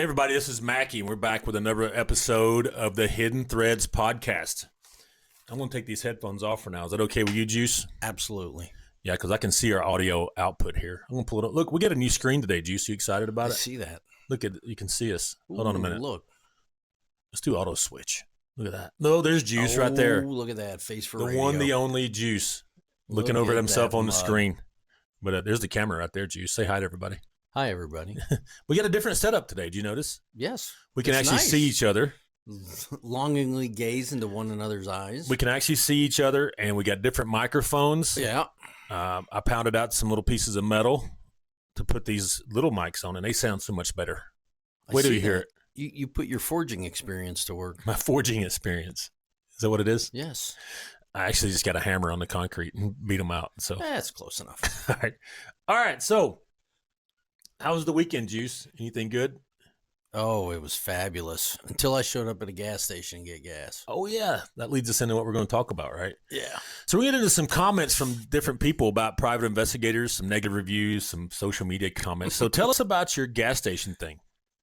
everybody, this is Macky, and we're back with another episode of the Hidden Threads podcast. I'm going to take these headphones off for now. Is that okay with you, Juice? Absolutely. Yeah, because I can see our audio output here. I'm going to pull it up. Look, we got a new screen today, Juice. You excited about it? I see that. Look at you can see us. Hold on a minute. Look. Let's do auto switch. Look at that. No, there's Juice right there. Look at that. Face for the radio. one, the only Juice. Looking over at himself on the screen. But there's the camera right there, Juice. Say hi to everybody. Hi, everybody. We got a different setup today. Do you notice? Yes. We can actually see each other. Longingly gaze into one another's eyes. We can actually see each other, and we got different microphones. Yeah. I pounded out some little pieces of metal to put these little mics on, and they sound so much better. Wait till you hear it. You put your forging experience to work. My forging experience. Is that what it is? Yes. I actually just got a hammer on the concrete and beat them out. So that's close enough. All right. So how was the weekend, Juice? Anything good? Oh, it was fabulous until I showed up at a gas station to get gas. Oh, yeah. That leads us into what we're going to talk about, right? Yeah. So we get into some comments from different people about private investigators, some negative reviews, some social media comments. So tell us about your gas station thing.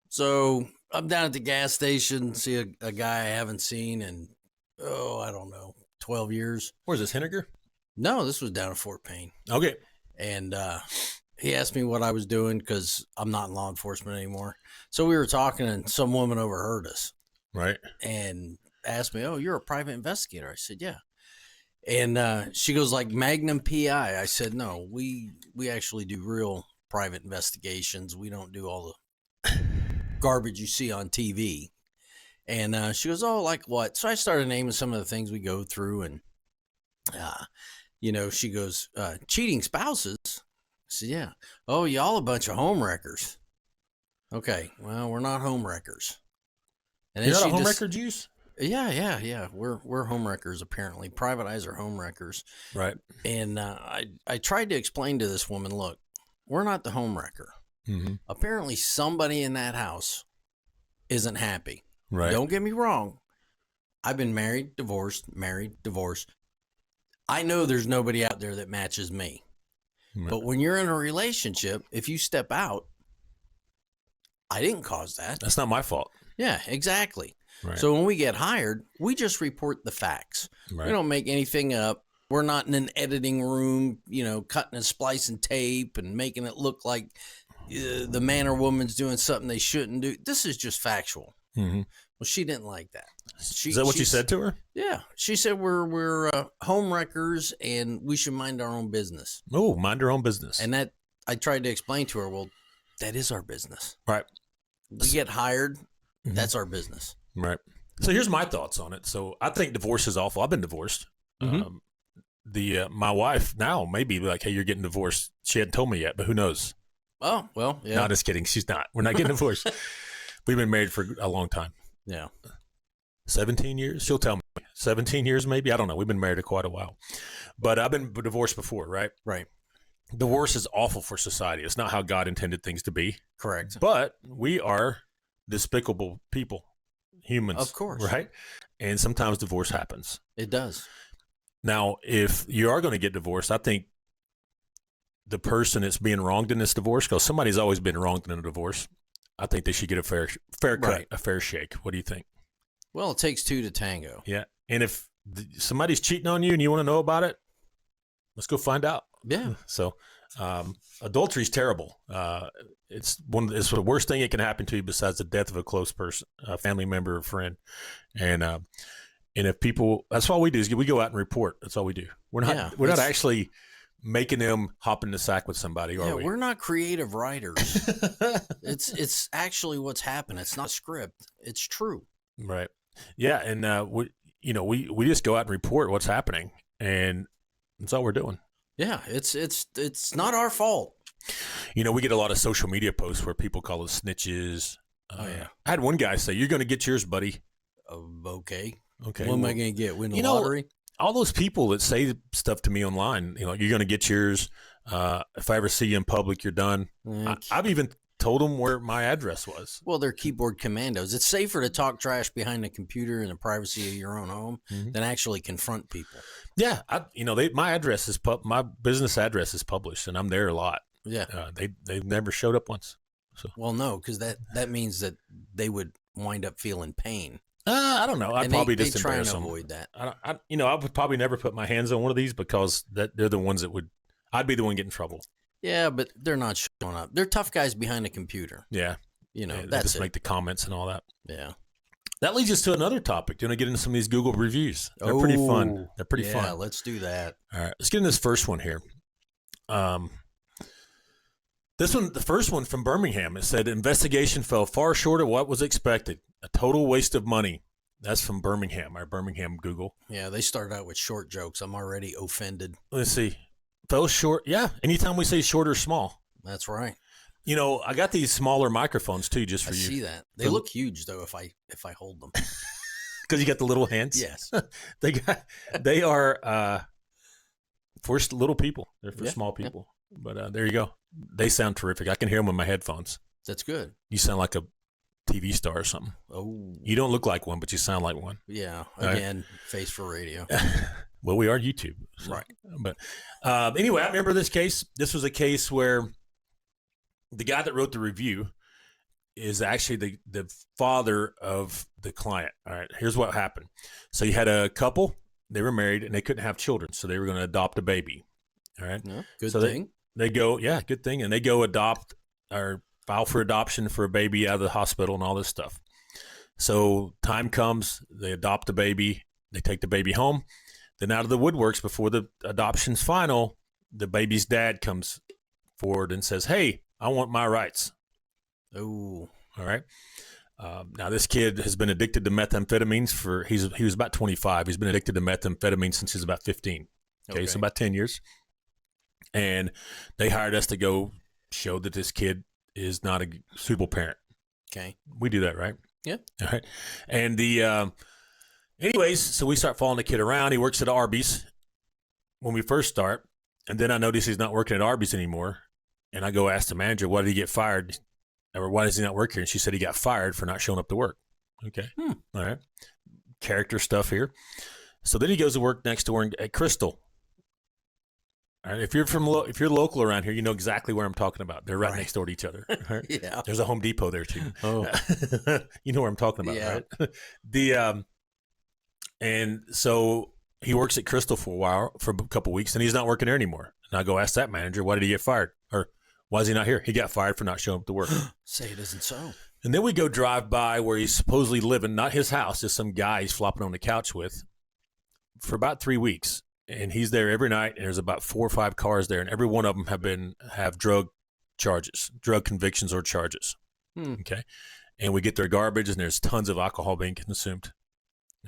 So I'm down at the gas station, see a guy I haven't seen in, I don't know, 12 years. Where's this, Henniger? No, this was down at Fort Payne. Okay. And he asked me what I was doing because I'm not in law enforcement anymore. So we were talking, and some woman overheard us. Right. And asked me, "Oh, you're a private investigator?" I said, "Yeah." And she goes, "Like Magnum PI?" I said, "No, we actually do real private investigations. We don't do all the garbage you see on TV." And she goes, "Oh, like what?" So I started naming some of the things we go through, and she goes, "Cheating spouses." I said, "Yeah." "Oh, y'all a bunch of home wreckers." Okay, well, we're not home wreckers. And you're not a home wrecker, Juice? Yeah. We're home wreckers, apparently. Private eyes are home wreckers. Right. And I tried to explain to this woman, look, we're not the home wrecker. Mm-hmm. Apparently somebody in that house isn't happy. Right. Don't get me wrong. I've been married, divorced. I know there's nobody out there that matches me. Right. But when you're in a relationship, if you step out, I didn't cause that. That's not my fault. Yeah, exactly. Right. So when we get hired, we just report the facts. Right. We don't make anything up. We're not in an editing room, cutting and splicing tape and making it look like the man or woman's doing something they shouldn't do. This is just factual. Mm-hmm. Well, she didn't like that. Is that what you said to her? Yeah. She said we're home wreckers and we should mind our own business. Oh, mind your own business. And that I tried to explain to her, well, that is our business. Right. We get hired. Mm-hmm. That's our business. Right. So here's my thoughts on it. So I think divorce is awful. I've been divorced. Mm-hmm. My wife now may be like, hey, you're getting divorced. She hadn't told me yet, but who knows? Oh, well, yeah. No, just kidding. She's not. We're not getting divorced. We've been married for a long time. Yeah. 17 years? She'll tell me. 17 years maybe? I don't know. We've been married quite a while. But I've been divorced before, right? Right. Divorce is awful for society. It's not how God intended things to be. Correct. But we are despicable people, humans. Of course. Right? And sometimes divorce happens. It does. Now, if you are going to get divorced, I think the person that's being wronged in this divorce, because somebody's always been wronged in a divorce, I think they should get a fair cut, right. A fair shake. What do you think? Well, it takes two to tango. Yeah. And if somebody's cheating on you and you want to know about it, let's go find out. Yeah. So adultery is terrible. It's the worst thing that can happen to you besides the death of a close person, a family member or friend. And if people, that's all we do is we go out and report. That's all we do. We're not actually making them hop in the sack with somebody, are we? We're not creative writers. It's actually what's happened. It's not script. It's true. Right. Yeah. And we just go out and report what's happening, and that's all we're doing. Yeah, it's not our fault. We get a lot of social media posts where people call us snitches. Oh yeah. I had one guy say, "You're going to get yours, buddy." Okay. What am I going to get? Win the lottery? All those people that say stuff to me online, you're going to get yours. If I ever see you in public, you're done. I've even told them where my address was. Well, they're keyboard commandos. It's safer to talk trash behind a computer in the privacy of your own home than actually confront people. Yeah, my business address is published, and I'm there a lot. Yeah, they've never showed up once. So, Well, no, because that means that they would wind up feeling pain, I don't know. I'd and probably they just try and embarrass them. avoid that. I would probably never put my hands on one of these because they're the ones that would. I'd be the one getting in trouble. Yeah, but they're not showing up. They're tough guys behind a computer. Yeah, they That's just it. make the comments and all that. Yeah. That leads us to another topic. Do you want to get into some of these Google reviews? They're pretty fun. They're pretty fun. Yeah, let's do that. All right, let's get in this first one here. This one, the first one from Birmingham, it said investigation fell far short of what was expected. A total waste of money. That's from Birmingham, our Birmingham Google. Yeah, they started out with short jokes. I'm already offended. Let's see. Fell short. Yeah, anytime we say short or small. That's right. I got these smaller microphones too, just for I you. see that. They look huge though if I hold them. Because you got the little hands. Yes. They are for little people. They're for small people. Yeah. But there you go. They sound terrific. I can hear them with my headphones. That's good. You sound like a TV star or something. Oh. You don't look like one, but you sound like one. Yeah. Again, face for radio. Well, we are YouTube. So. Right. But anyway, I remember this case. This was a case where the guy that wrote the review is actually the father of the client. All right. Here's what happened. So you had a couple. They were married and they couldn't have children. So they were going to adopt a baby. All right. Yeah, good thing. They go, good thing. And they go adopt or file for adoption for a baby out of the hospital and all this stuff. So time comes, they adopt the baby, they take the baby home. Then out of the woodworks, before the adoption's final, the baby's dad comes forward and says, hey, I want my rights. Oh. All right. Now this kid has been addicted to methamphetamines he was about 25. He's been addicted to methamphetamine since he was about 15. Okay. So about 10 years. And they hired us to go show that this kid is not a suitable parent. Okay. We do that, right? Yeah. All right. And anyways, so we start following the kid around. He works at Arby's when we first start. And then I notice he's not working at Arby's anymore. And I go ask the manager, why did he get fired? Or why does he not work here? And she said he got fired for not showing up to work. Okay. All right. Character stuff here. So then he goes to work next door at Crystal. All right. If you're local around here, you know exactly where I'm talking about. They're right next door to each other. Right? Yeah. There's a Home Depot there too. Oh. You know where I'm talking about, right? And so he works at Crystal for a couple of weeks, and he's not working there anymore. And I go ask that manager, why did he get fired? Or why is he not here? He got fired for not showing up to work. Say it isn't so. And then we go drive by where he's supposedly living, not his house, just some guy he's flopping on the couch with for about 3 weeks. And he's there every night, and there's about 4 or 5 cars there, and every one of them have drug convictions or charges. Okay. And we get their garbage, and there's tons of alcohol being consumed.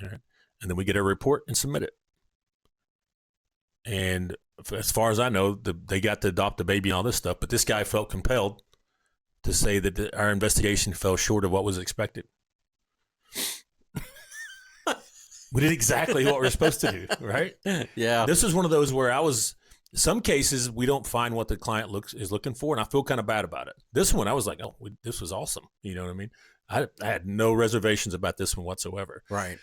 All right. And then we get a report and submit it. And as far as I know, they got to adopt the baby and all this stuff, but this guy felt compelled to say that our investigation fell short of what was expected. We did exactly what we're supposed to do, right? Yeah. This is one of those where some cases we don't find what the client is looking for, and I feel kind of bad about it. This one, I was like, this was awesome. You know what I mean? I had no reservations about this one whatsoever. Right.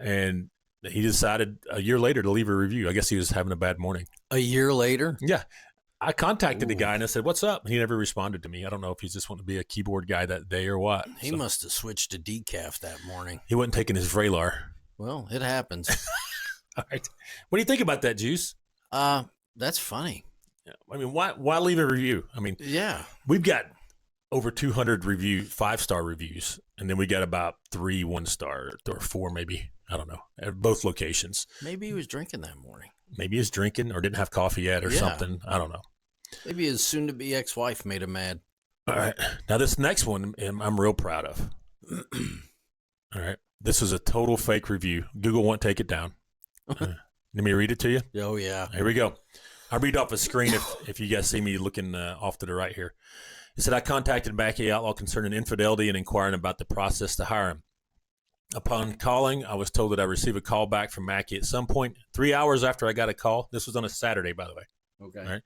And he decided a year later to leave a review. I guess he was having a bad morning. A year later? Yeah. I contacted the guy and I said, what's up? And he never responded to me. I don't know if he just wanted to be a keyboard guy that day or what. He must have switched to decaf that morning. He wasn't taking his Vraylar. Well, it happens. All right. What do you think about that, Juice? That's funny. Yeah. I mean, why leave a review? I mean, yeah, we've got over 200 5-star reviews, and then we got about 3 1-star or 4 maybe. I don't know, at both locations. Maybe he was drinking that morning. Maybe he's drinking or didn't have coffee yet or something. I don't know. Maybe his soon-to-be ex-wife made him mad. All right. Now, this next one I'm real proud of. All right. This is a total fake review. Google won't take it down. Let me read it to you. Oh, yeah. Here we go. I'll read off a screen if you guys see me looking off to the right here. It said, I contacted Macky Outlaw concerning infidelity and inquiring about the process to hire him. Upon calling, I was told that I received a call back from Macky at some point 3 hours after I got a call. This was on a Saturday, by the way. Okay. All right.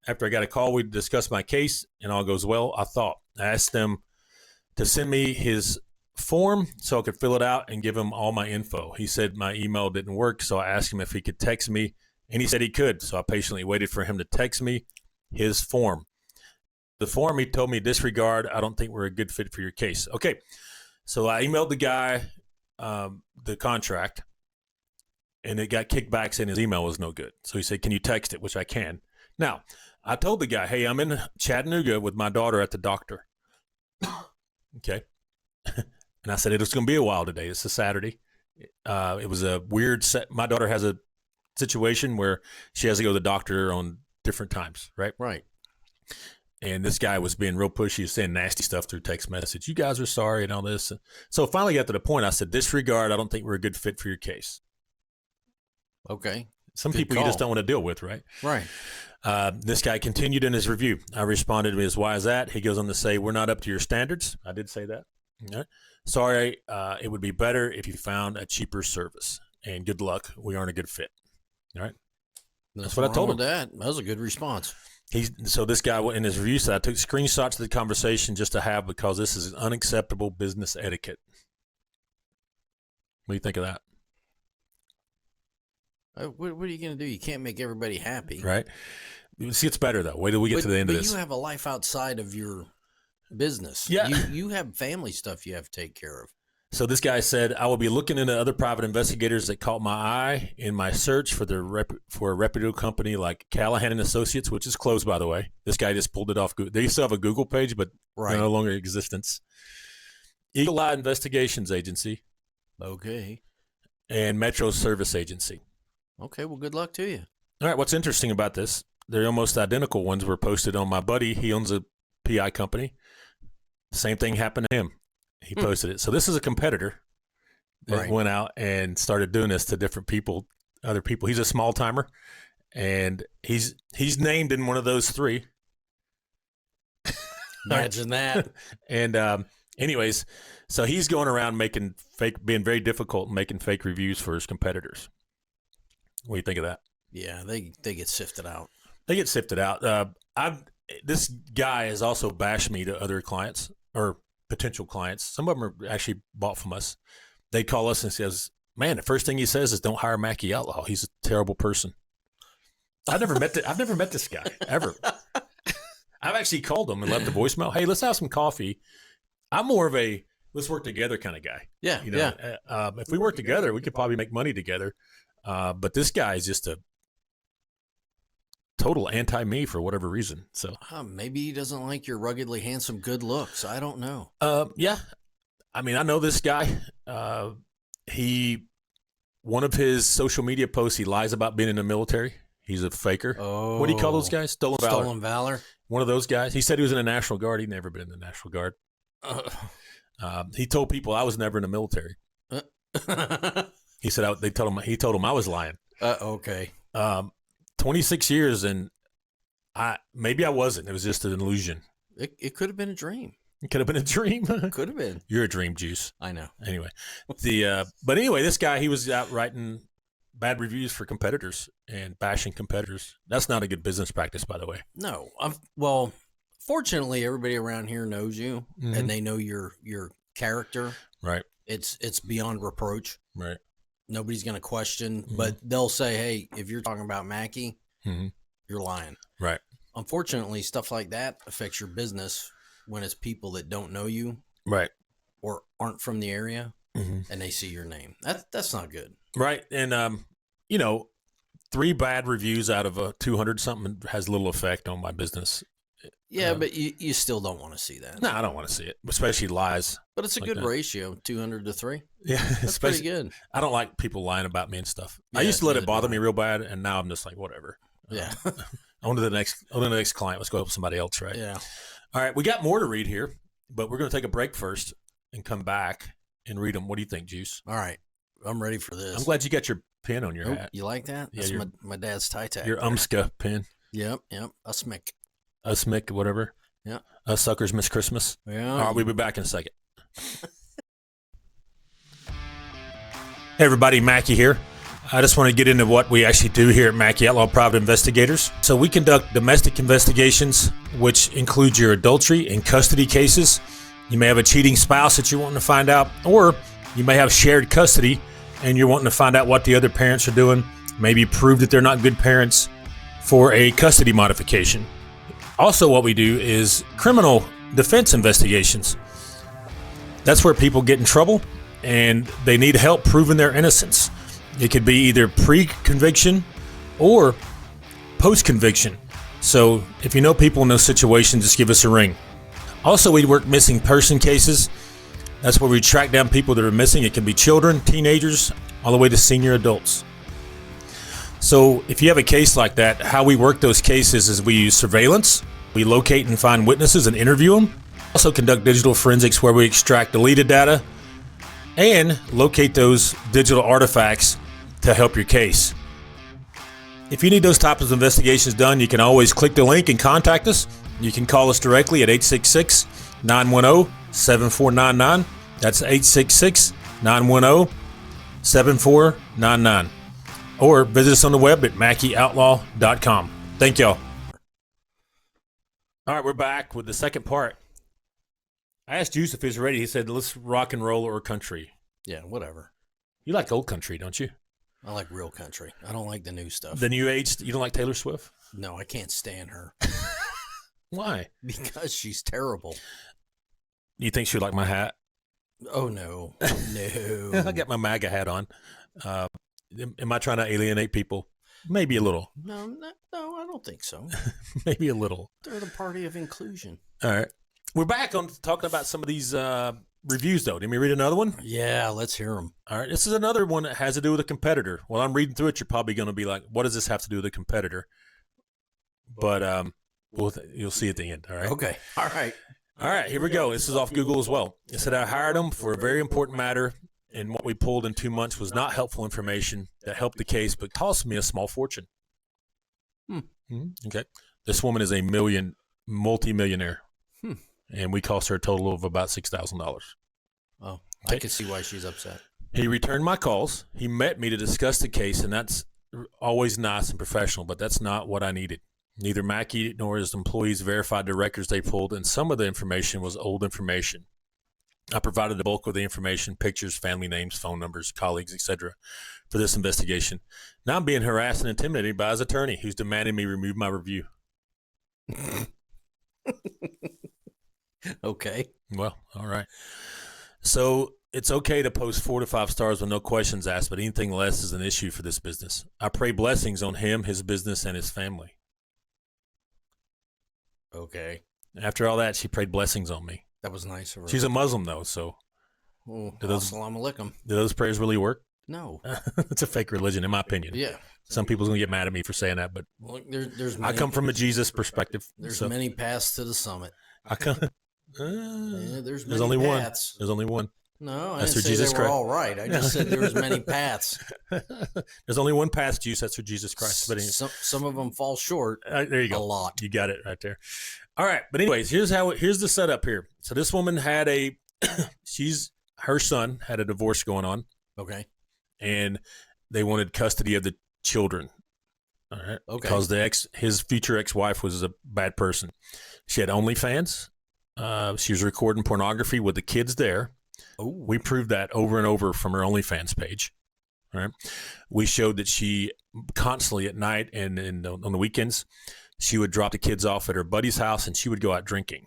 After I got a call, we discussed my case, and all goes well. I asked them to send me his form so I could fill it out and give him all my info. He said my email didn't work, so I asked him if he could text me, and he said he could. So I patiently waited for him to text me his form. the form, he told me, disregard. I don't think we're a good fit for your case. Okay. So I emailed the guy the contract, and it got kickback saying his email was no good. So he said, can you text it? Which I can. Now, I told the guy, hey, I'm in Chattanooga with my daughter at the doctor. Okay. And I said, it's going to be a while today. It's a Saturday. It was a weird set. My daughter has a situation where she has to go to the doctor on different times, right? Right. And this guy was being real pushy, was saying nasty stuff through text message. You guys are sorry and all this. So finally got to the point. I said, disregard. I don't think we're a good fit for your case. Okay. Some Good people call. you just don't want to deal with, right? Right. This guy continued in his review. I responded to his, why is that? He goes on to say, we're not up to your standards. I did say that. All right. Sorry, it would be better if you found a cheaper service. And good luck. We aren't a good fit. All right. That's what I told him. That was a good response. So this guy in his review said, I took screenshots of the conversation just to have because this is unacceptable business etiquette. What do you think of that? What are you going to do? You can't make everybody happy. Right. See, it's better, though. Wait till we get to the end of this. But you have a life outside of your business. Yeah. You have family stuff you have to take care of. So this guy said, I will be looking into other private investigators that caught my eye in my search for a reputable company like Callahan and Associates, which is closed, by the way. This guy just pulled it off. They still have a Google page, but they're no longer in existence. Eagle Eye Investigations Agency. Okay. And Metro Service Agency. Okay, well, good luck to you. All right, what's interesting about this, they're almost identical ones were posted on my buddy. He owns a PI company. Same thing happened to him. He posted it. So this is a competitor that went out and started doing this to different people, other people. He's a small timer, and he's named in one of those three. Imagine that. And anyways, so he's going around being very difficult and making fake reviews for his competitors. What do you think of that? Yeah, they get sifted out. They get sifted out. This guy has also bashed me to other clients or potential clients. Some of them are actually bought from us. They call us and says, man, the first thing he says is don't hire Macky Outlaw. He's a terrible person. I've never met this guy ever. I've actually called him and left a voicemail. Hey, let's have some coffee. I'm more of a let's work together kind of guy. Yeah. If we work together, we could probably make money together. But this guy is just a total anti-me for whatever reason. So maybe he doesn't like your ruggedly handsome good looks. I don't know. Yeah. I mean, I know this guy. One of his social media posts, he lies about being in the military. He's a faker. Oh, what do you call those guys? Stolen valor. One of those guys. He said he was in the National Guard. He'd never been in the National Guard. He told people I was never in the military. He said he told him I was lying. Okay. 26 years, and maybe I wasn't. It was just an illusion. It could have been a dream. It could have been a dream. Could have been. You're a dream juice. I know. Anyway, but anyway, this guy, he was out writing bad reviews for competitors and bashing competitors. That's not a good business practice, by the way. No. Well, fortunately, everybody around here knows you, and they know your character. Right. It's beyond reproach. Right. Nobody's going to question, but they'll say, hey, if you're talking about Macky, you're lying. Right. Unfortunately, stuff like that affects your business when it's people that don't know you. Right. Or aren't from the area, and they see your name. That's not good. Right. And, 3 bad reviews out of 200 something has little effect on my business. Yeah, but you still don't want to see that. No, I don't want to see it, especially lies. But it's a good ratio, 200 to 3. Yeah, that's pretty good. I don't like people lying about me and stuff. Yeah, I used to let it bother me real bad, and now I'm just like, whatever. Yeah. On to the next client. Let's go help somebody else, right? Yeah. All right, we got more to read here, but we're going to take a break first and come back and read them. What do you think, Juice? All right, I'm ready for this. I'm glad you got your pin on your hat. You like that? That's my dad's tie tag. Your UMSCA pin. Yep. A SMIC. A SMIC, whatever. Yeah. Us suckers miss Christmas. Yeah. All right, we'll be back in a second. Hey, everybody, Macky here. I just want to get into what we actually do here at Macky Outlaw Private Investigators. So we conduct domestic investigations, which include your adultery and custody cases. You may have a cheating spouse that you're wanting to find out, or you may have shared custody and you're wanting to find out what the other parents are doing, maybe prove that they're not good parents for a custody modification. Also, what we do is criminal defense investigations. That's where people get in trouble and they need help proving their innocence. It could be either pre-conviction or post-conviction. So if you know people in those situations, just give us a ring. Also, we work missing person cases. That's where we track down people that are missing. It can be children, teenagers, all the way to senior adults. So if you have a case like that, how we work those cases is we use surveillance. We locate and find witnesses and interview them. Also conduct digital forensics where we extract deleted data and locate those digital artifacts to help your case. If you need those types of investigations done, you can always click the link and contact us. You can call us directly at 866-910-7499. That's 866-910-7499. Or visit us on the web at MackyOutlaw.com. Thank y'all. All right, we're back with the second part. I asked Juice if he was ready. He said, let's rock and roll or country. Yeah, whatever. You like old country, don't you? I like real country. I don't like the new stuff. The new age, you don't like Taylor Swift? No, I can't stand her. Why? Because she's terrible. You think she would like my hat? Oh, no. No. I got my MAGA hat on. Am I trying to alienate people? Maybe a little. No, I don't think so. Maybe a little. They're the party of inclusion. All right. We're back on talking about some of these reviews, though. Did we read another one? Yeah, let's hear them. All right. This is another one that has to do with a competitor. While I'm reading through it, you're probably going to be like, what does this have to do with a competitor? But you'll see at the end. All right. Okay. All right. All right. Here we go. This is off Google as well. It said, I hired him for a very important matter, and what we pulled in 2 months was not helpful information that helped the case, but cost me a small fortune. Okay. This woman is a multi-millionaire. And we cost her a total of about $6,000. Oh, Okay. I can see why she's upset. He returned my calls. He met me to discuss the case, and that's always nice and professional, but that's not what I needed. Neither Macky nor his employees verified the records they pulled, and some of the information was old information. I provided the bulk of the information, pictures, family names, phone numbers, colleagues, etc., for this investigation. Now I'm being harassed and intimidated by his attorney, who's demanding me remove my review. Okay. Well, all right. So it's okay to post 4 to 5 stars with no questions asked, but anything less is an issue for this business. I pray blessings on him, his business, and his family. Okay. After all that, she prayed blessings on me. That was nice of her. She's a Muslim, though, so Oh, do those- assalamu alaikum. do those prayers really work? No. It's a fake religion, in my opinion. Yeah. Some people's going to get mad at me for saying that, but Well, there's I many, come from a Jesus perspective. there's so many paths to the summit. I come. Yeah, there's There's many only paths. one. There's only one. No, I That's didn't through say Jesus they were Christ. all right. I just said there was many paths. There's only one path, Juice. That's through Jesus Christ. But anyway, Some of them fall short there you a go. lot. You got it right there. All right, but anyways, here's the setup here. So this woman had her son had a divorce going on, Okay. and they wanted custody of the children. All right, Okay. because his future ex-wife was a bad person. She had OnlyFans. She was recording pornography with the kids there. Oh. We proved that over and over from her OnlyFans page. All right. We showed that she constantly at night and on the weekends, she would drop the kids off at her buddy's house and she would go out drinking.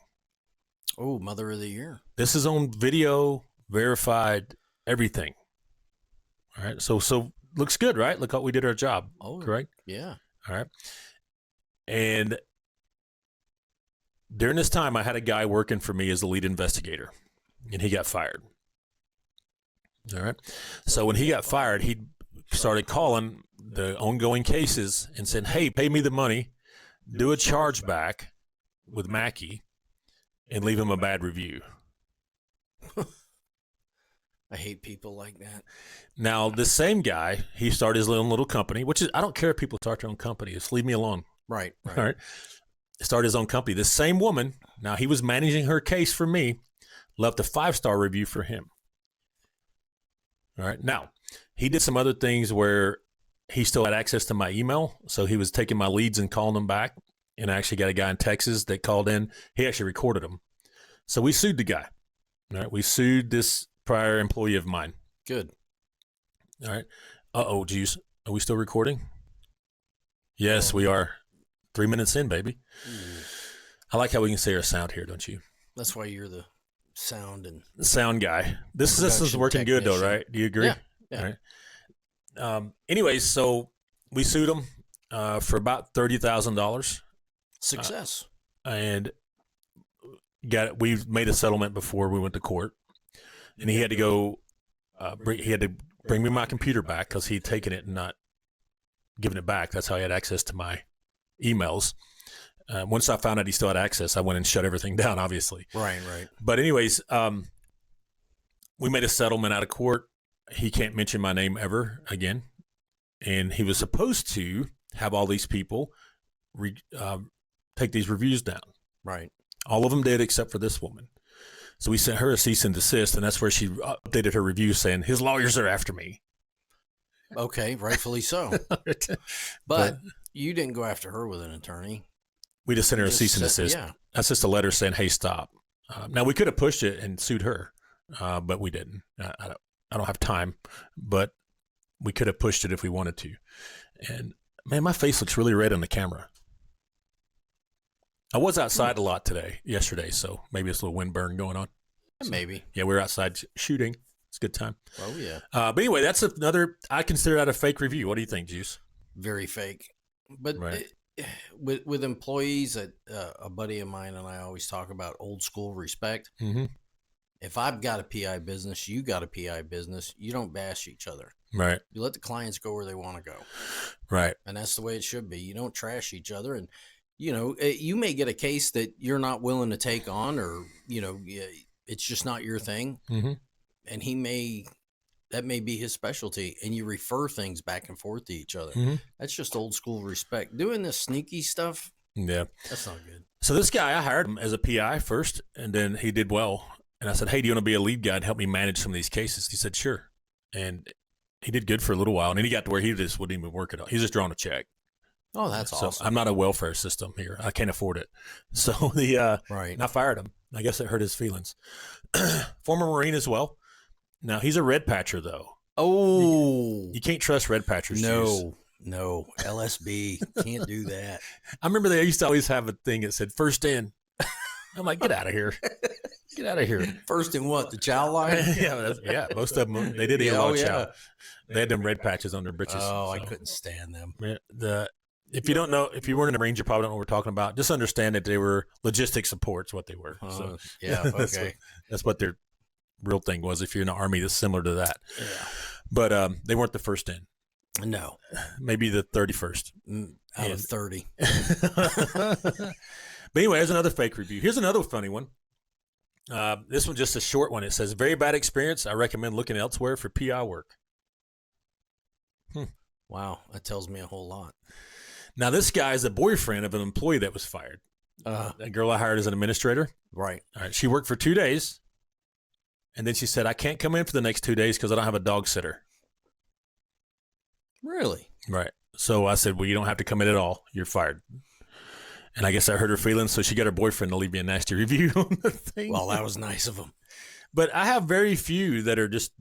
Oh, Mother of the Year. This is on video, verified, everything. All right. So looks good, right? Look how we did our job. Oh, correct? Yeah. All right. And during this time, I had a guy working for me as the lead investigator, and he got fired. All right. So when he got fired, he started calling the ongoing cases and said, hey, pay me the money, do a chargeback with Macky, and leave him a bad review. I hate people like that. Now, this same guy, he started his own little company, which is, I don't care if people start their own company. Just leave me alone. Right. All right. Started his own company. This same woman, now he was managing her case for me, left a 5-star review for him. All right. Now, he did some other things where he still had access to my email. So he was taking my leads and calling them back. And I actually got a guy in Texas that called in. He actually recorded them. So we sued the guy. All right. We sued this prior employee of mine. Good. All right. Uh-oh, geez. Are we still recording? Yes, we are. 3 minutes in, baby. I like how we can say our sound here, don't you? That's why you're the sound and The sound guy. This is production working good though, technician. right? Do you agree? Yeah, yeah. All right. Anyways, so we sued him for about $30,000, Success. and we made a settlement before we went to court, and he had to go. He had to bring me my computer back because he'd taken it and not given it back. That's how he had access to my emails. Once I found out he still had access, I went and shut everything down, obviously. Right. But anyways, we made a settlement out of court. He can't mention my name ever again. And he was supposed to have all these people take these reviews down. Right. All of them did except for this woman. So we sent her a cease and desist, and that's where she updated her review saying, his lawyers are after me. Okay, rightfully so. But you didn't go after her with an attorney. We just sent her a cease and desist. Yeah. That's just a letter saying, hey, stop. Now, we could have pushed it and sued her, but we didn't. I don't have time, but we could have pushed it if we wanted to. And, man, my face looks really red on the camera. I was outside a lot yesterday, so maybe it's a little wind burn going on. Maybe. Yeah, we were outside shooting. It's a good time. Oh, yeah. But anyway, that's another, I consider that a fake review. What do you think, Juice? Very fake. But Right. with employees, a buddy of mine and I always talk about old school respect. Mm-hmm. If I've got a PI business, you got a PI business, you don't bash each other. Right. You let the clients go where they want to go. Right. And that's the way it should be. You don't trash each other. And, you may get a case that you're not willing to take on, or, it's just not your thing. Mm-hmm. And that may be his specialty, and you refer things back and forth to each other. Mm-hmm. That's just old school respect. Doing this sneaky stuff, Yeah. that's not good. So this guy, I hired him as a PI first, and then he did well. And I said, hey, do you want to be a lead guy and help me manage some of these cases? He said, sure. And he did good for a little while. And then he got to where he just wouldn't even work it out. He's just drawing a check. Oh, that's so awesome. I'm not a welfare system here. I can't afford it. So Right. and I fired him. I guess it hurt his feelings. Former Marine as well. Now, he's a red patcher, though. Oh. You can't trust red patchers. No. LSB. Can't do that. I remember they used to always have a thing that said first in. I'm like, get out of here. Get out of here. First in what? The chow line? yeah, most of them, they did eat a lot of chow. They had them red patches on their britches. Oh, so. I couldn't stand them. If you don't know, if you weren't in the Marines, you probably don't know what we're talking about. Just understand that they were logistic supports, what they were. So yeah, okay. that's what their real thing was. If you're in the Army, that's similar to that. Yeah. But they weren't the first in. No. Maybe the 31st. Out of 30. But anyway, there's another fake review. Here's another funny one. This one's just a short one. It says, very bad experience. I recommend looking elsewhere for PI work. Wow. That tells me a whole lot. Now, this guy is a boyfriend of an employee that was fired. A girl I hired as an administrator. Right. All right. She worked for 2 days. And then she said, I can't come in for the next 2 days because I don't have a dog sitter. Really? Right. So I said, well, you don't have to come in at all. You're fired. And I guess I hurt her feelings, so she got her boyfriend to leave me a nasty review on the thing. Well, that was nice of him. But I have very few that are just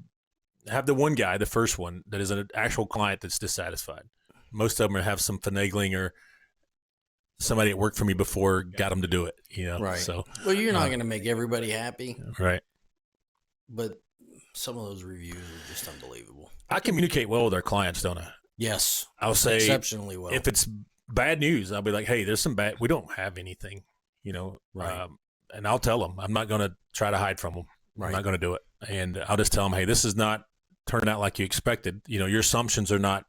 have the one guy, the first one, that is an actual client that's dissatisfied. Most of them have some finagling or somebody that worked for me before got them to do it. Right. So, well, you're not going to make everybody happy. Right. But some of those reviews are just unbelievable. I communicate well with our clients, don't I? Yes. I'll say exceptionally well. If it's bad news, I'll be like, hey, there's some bad, we don't have anything, Right. And I'll tell them. I'm not going to try to hide from them. Right. I'm not going to do it. And I'll just tell them, hey, this is not turning out like you expected. Your assumptions are not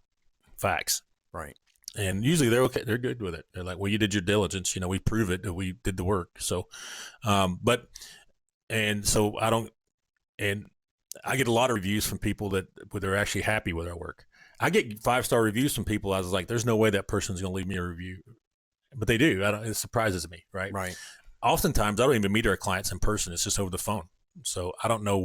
facts. Right. And usually they're okay. They're good with it. They're like, well, you did your diligence. We prove it that we did the work. So, and I get a lot of reviews from people that they're actually happy with our work. I get 5-star reviews from people. I was like, there's no way that person's going to leave me a review, but they do. It surprises me. Right. Right. Oftentimes I don't even meet our clients in person. It's just over the phone. So I don't know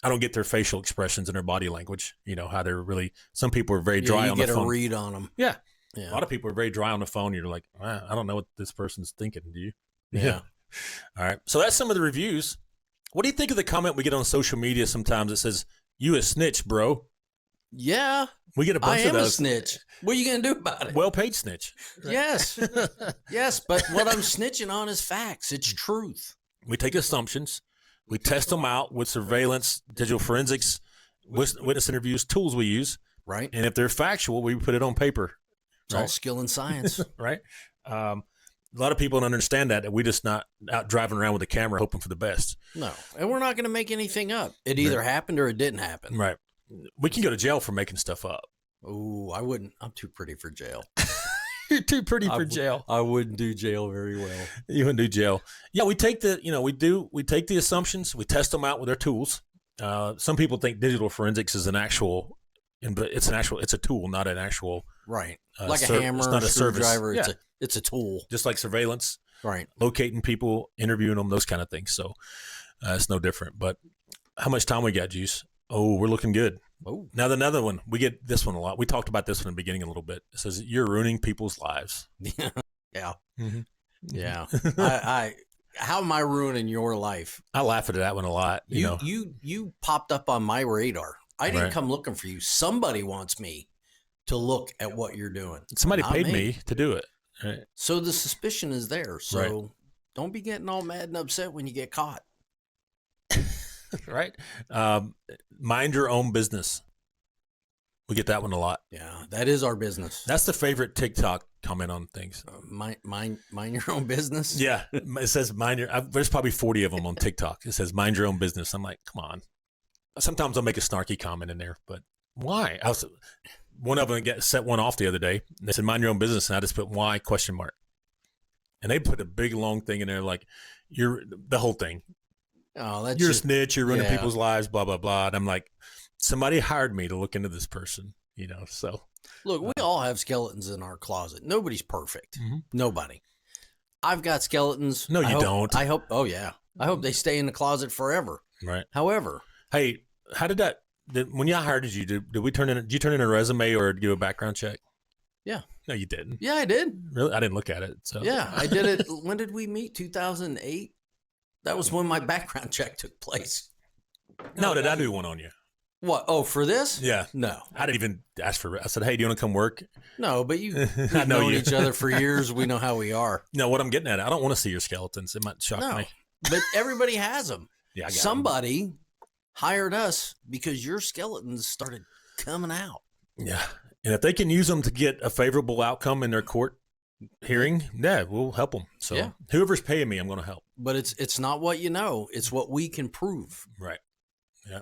I don't get their facial expressions and their body language, how they're really, some people are very dry on the phone. You get a read on them. Yeah. A lot of people are very dry on the phone. You're like, I don't know what this person's thinking. Do you? Yeah. All right. So that's some of the reviews. What do you think of the comment we get on social media sometimes that says, you a snitch, bro? Yeah, We get a bunch I of am a those. snitch. What are you going to do about it? Well-paid snitch. Yes. Yes, but what I'm snitching on is facts. It's truth. We take assumptions. We test them out with surveillance, digital forensics, witness interviews, tools we use. Right. And if they're factual, we put it on paper. It's all skill and science. Right. A lot of people don't understand that we're just not out driving around with a camera hoping for the best. No. And we're not going to make anything up. It either happened or it didn't happen. Right. We can go to jail for making stuff up. Oh, I wouldn't. I'm too pretty for jail. You're too pretty for jail. I wouldn't do jail very well. You wouldn't do jail. Yeah, we take we take the assumptions, we test them out with our tools. Some people think digital forensics is but it's a tool, not an actual right. Like a hammer, it's not a screwdriver. service. It's a tool. Just like surveillance, right? Locating people, interviewing them, those kind of things. So it's no different. But how much time we got, Juice? Oh, we're looking good. Oh, now another one. We get this one a lot. We talked about this one in the beginning a little bit. It says you're ruining people's lives. Yeah, mm-hmm. Yeah. I how am I ruining your life? I laugh at that one a lot. You popped up on my radar. I didn't come looking for you. Somebody wants me to look at what you're doing. Somebody paid me to do it. Right. So the suspicion is there. So don't be getting all mad and upset when you get caught. Right. Mind your own business. We get that one a lot. Yeah, that is our business. That's the favorite TikTok comment on things. Mind your own business. Yeah, it says mind your. There's probably 40 of them on TikTok. It says mind your own business. I'm like, come on. Sometimes I'll make a snarky comment in there, but why? One of them set one off the other day. They said mind your own business, and I just put why question mark, and they put a big long thing in there like you're the whole thing. Oh, that's you're a snitch. You're ruining people's lives. Blah blah blah. And I'm like, somebody hired me to look into this person. So look, we all have skeletons in our closet. Nobody's perfect. Mm-hmm. Nobody. I've got skeletons. No, you don't. I hope. Oh yeah. I hope they stay in the closet forever. Right. However, hey, how did that? When y'all hired you, did you turn in a resume or do a background check? Yeah. No, you didn't. Yeah, I did. Really? I didn't look at it. So yeah, I did it. When did we meet? 2008. That was when my background check took place. No, did I do one on you? What? Oh, for this? Yeah. No. I didn't even ask for it. I said, hey, do you want to come work? No, but we've known each other for years. We know how we are. No, what I'm getting at, I don't want to see your skeletons. It might shock me. But everybody has them. Yeah, I got Somebody hired us because your skeletons started coming out. Yeah. And if they can use them to get a favorable outcome in their court hearing, we'll help them. So whoever's paying me, I'm going to help. But it's not what you know. It's what we can prove. Right. Yeah.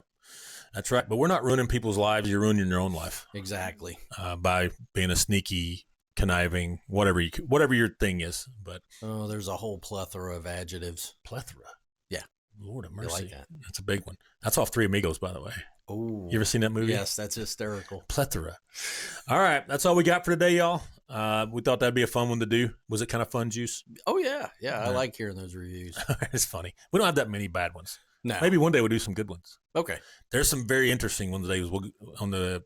That's right. But we're not ruining people's lives. You're ruining your own life. Exactly. By being a sneaky, conniving, whatever your thing is. But there's a whole plethora of adjectives. Plethora. Yeah. Lord of mercy. You like that? That's a big one. That's off Three Amigos, by the way. Oh. You ever seen that movie? Yes, that's hysterical. Plethora. All right. That's all we got for today, y'all. We thought that'd be a fun one to do. Was it kind of fun, Juice? Oh, yeah. Yeah, I like hearing those reviews. It's funny. We don't have that many bad ones. No. Maybe one day we'll do some good ones. Okay. There's some very interesting ones today. On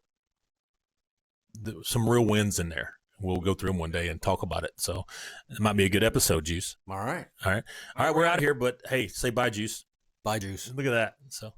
some real wins in there. We'll go through them one day and talk about it. So it might be a good episode, Juice. All right. All right. We're out here, but hey, say bye, Juice. Bye, Juice. Look at that. So.